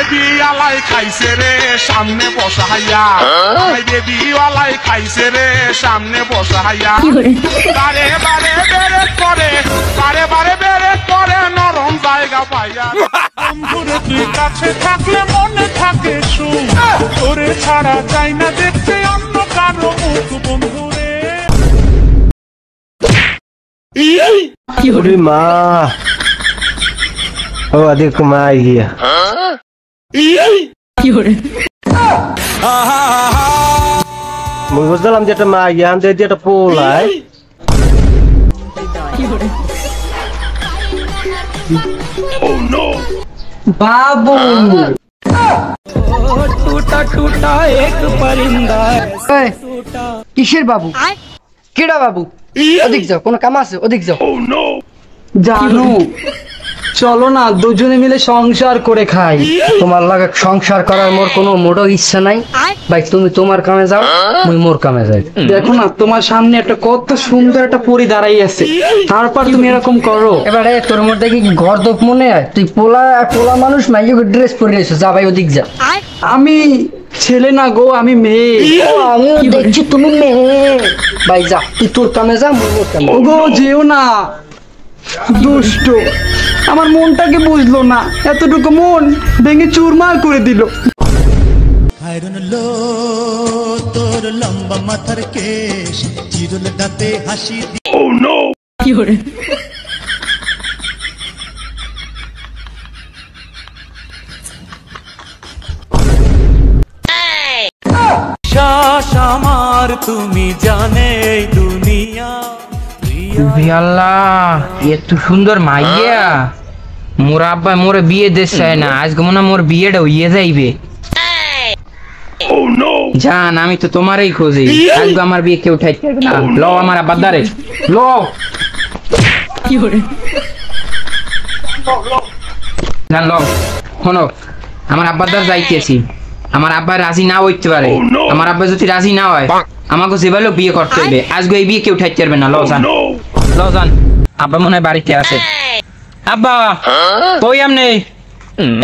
বেবিওয়ালাই খাইছে রে সামনে বসাইয়া আমার বেবিওয়ালাই খাইছে রে সামনে বসাইয়া বারে বারে বেরে করে বারে বারে বেরে করে নরম জায়গা পাইয়া বন্ধুরে তুই কাছে থাকলে মনে থাকে সুখ তোরে ছাড়া চাই না দেখতে অন্য কারো মুখ বন্ধুরে अरे माँ ओ अधिक माँ आई गया বুঝলাম যেটা মা গিয়া আমি যেটা পোলাই बाबू टूटा टूटा एक परिंदा किशोर बाबू केड़ा बाबू ओदिक जाओ कोनो काम আছে ওদিক যাও জানু চলো না দুজনে মিলে সংসার করে খাই তোমার লাগা সংসার করার মোর কোনো মোটো ইচ্ছা নাই ভাই তুমি তোমার কামে যাও আমি মোর কামে যাই দেখো না তোমার সামনে একটা কত সুন্দর একটা পরি দাঁড়াই আছে তারপর তুমি এরকম করো এবারে তোর মধ্যে কি গর্দপ মনে হয় তুই পোলা মানুষ মাইয়ো ড্রেস পরে এসো যা ভাই ওদিক যা আমি ছেলে না গো আমি মেয়ে আমি দেখছি তুমি মেয়ে ভাই যা তুই তোর কামে যা মোর কামে ওগো যেও না দুষ্ট আমার মনটাকে বুঝলো না এতটুকু মন ভেঙে চুরমার করে দিল আয়রন লো তোর লম্বা মাথার কেশ চিরুল দাঁতে হাসি ও নো কি হরে শ্বাস আমার তুমি জানে এই দুনিয়া আল্লাহ এত সুন্দর মাইয়া মোর আব্বা মোর বিয়ে দেশে না আজকে মনে মোর বিয়েটা হইয়ে যাইবে জান আমি তো তোমারই খোঁজি আজকে আমার বিয়ে কেউ ঠাইতে পারবে না লো আমার আব্বার দারে লো কি হরে জান লো শোনো আমার আব্বার দার যাইতেছি আমার আব্বা রাজি না হইতে পারে আমার আব্বা যদি রাজি না হয় আমাকে যেভাবে বিয়ে করতে হবে আজকে এই বিয়ে কেউ ঠাইতে পারবে না লো জান লো জান আব্বা মনে হয় বাড়িতে আছে আব্বা কই আমনে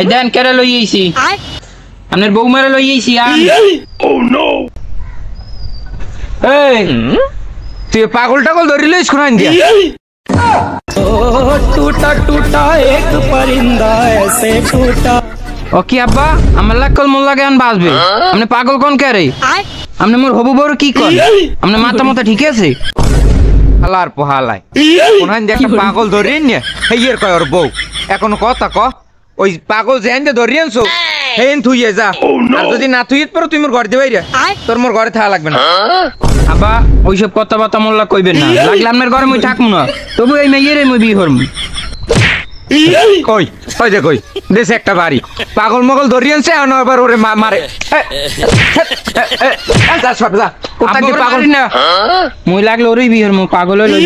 এই দেন কেড়ে লই আইছি আপনার বউ মেরে লই আইছি এই তুই পাগল টাগল ধরি লইস কোন দিয়া टूटा टूटा एक परिंदा ऐसे टूटा ওকে আব্বা আমার লাকল মোল্লা জ্ঞান বাজবে আপনি পাগল কোন কে রে আপনি মোর হবু বড় কি কর আপনি মাথা মাথা ঠিক আছে হালার পোহালাই কোনহান যে একটা পাগল ধরিন নে হেইয়ের কয় ওর বউ এখন কথা ক ওই পাগল যেন যে ধরিয়েনছো হেন থুইয়ে যা আর যদি না থুইত পর তুই মোর ঘর দি বাইরে তোর মোর ঘরে থাকা লাগবে না আব্বা ওইসব কথাবার্তা মোল্লা কইবেন না লাগলে আপনার ঘরে মই থাকমু না তবু এই মেয়েরে মই বিয়ে করমু কই কই দে কই দেশে একটা বাড়ি পাগল মগল ধরিয়েনছে আর আবার ওরে মারে যা সব যা ওটাকে পাগল না মই লাগলে ওরই বিয়ের মু পাগল লই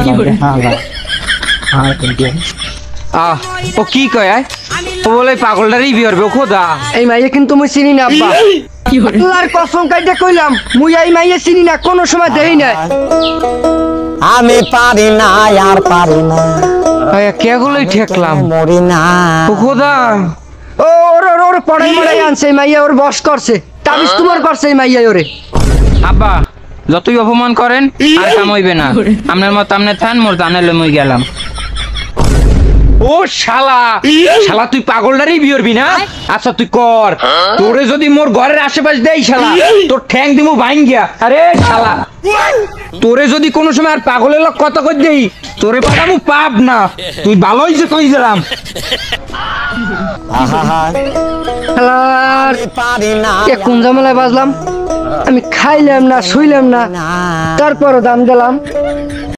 কি করে ও কি কয় ও বলে পাগলটারই বিয়ে করবে খোদা এই মাইয়া কিন্তু মুই চিনি না আব্বা কি হরে আল্লাহর কসম কাইটা কইলাম মুই এই মাইয়া চিনি না কোন সময় দেই না আমি পারি না আর পারি না কে গুলোই ঠেকলাম মরি না ও খোদা ও ওর পড়াই মড়াই আনছে মাইয়া ওর বস করছে তাবিজ তোমার করছে এই মাইয়া ওরে আব্বা যতই অপমান করেন আর কাম হইবে না আপনার মত আমনে থান মোর জানে লই গেলাম ও শালা শালা তুই পাগলটারই বিয়ে করবি না আচ্ছা তুই কর তোরে যদি মোর ঘরের আশেপাশে দেই শালা তোর ঠ্যাং দিমু ভাঙ্গিয়া আরে শালা তোরে যদি কোনো সময় আর পাগলের লোক কথা কই দেই তোরে পাঠামু পাপ না তুই ভালোই যে কই দিলাম পারি না কোন ঝামেলায় বাজলাম আমি খাইলাম না শুইলাম না তারপরও দাম দিলাম